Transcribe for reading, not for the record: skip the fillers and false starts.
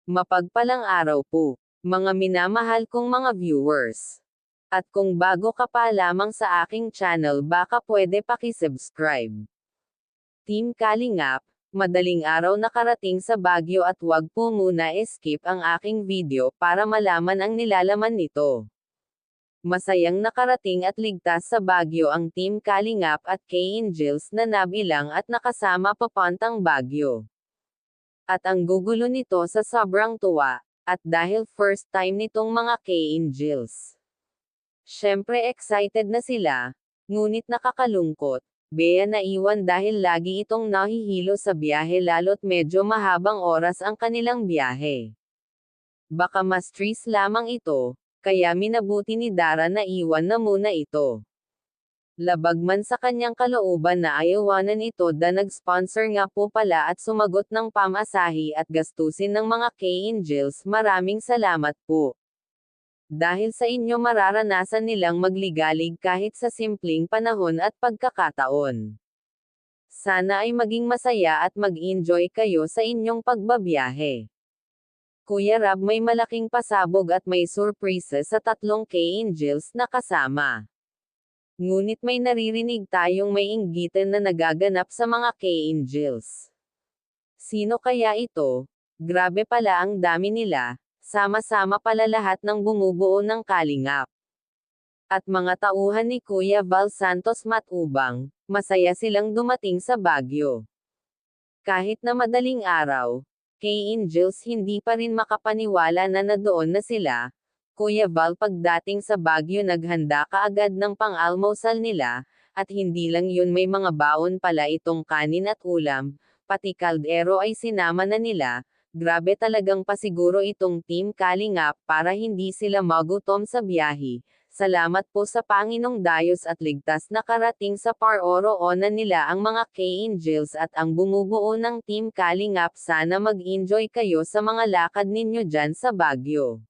Mapagpalang araw po, mga minamahal kong mga viewers. At kung bago ka pa lamang sa aking channel baka pwede paki-subscribe. Team Kalingap, madaling araw nakarating sa Baguio at wag po muna skip ang aking video para malaman ang nilalaman nito. Masayang nakarating at ligtas sa Baguio ang Team Kalingap at K-Angels na nabilang at nakasama papuntang Baguio. At ang gugulo nito sa sobrang tuwa, at dahil first time nitong mga K-Angels. Syempre excited na sila, ngunit nakakalungkot, Bea naiwan dahil lagi itong nahihilo sa biyahe lalo't medyo mahabang oras ang kanilang biyahe. Baka ma-stress lamang ito, kaya minabuti ni Dara na iwan na muna ito. Labag man sa kanyang kalooban na ayawanan ito da nag-sponsor nga po pala at sumagot ng pamasahe at gastusin ng mga K-Angels, maraming salamat po. Dahil sa inyo mararanasan nilang magligalig kahit sa simpleng panahon at pagkakataon. Sana ay maging masaya at mag-enjoy kayo sa inyong pagbabiyahe. Kuya Rab, may malaking pasabog at may surprise sa tatlong K-Angels na kasama. Ngunit may naririnig tayong may inggitan na nagaganap sa mga K-Angels. Sino kaya ito? Grabe pala ang dami nila. Sama-sama pala lahat ng bumubuo ng Kalingap. At mga tauhan ni Kuya Val Santos Matubang, masaya silang dumating sa Baguio. Kahit na madaling araw, K-Angels hindi pa rin makapaniwala na nandoon na sila. Kuya Val pagdating sa Baguio naghanda kaagad ng pang-almusal nila, at hindi lang yun, may mga baon pala itong kanin at ulam, pati kaldero ay sinama na nila. Grabe talagang pasiguro itong Team Kalingap para hindi sila magutom sa biyahe. Salamat po sa Panginoong Diyos at ligtas nakarating sa paroroonan nila ang mga K-Angels at ang bumubuo ng Team Kalingap. Sana mag-enjoy kayo sa mga lakad ninyo dyan sa Baguio.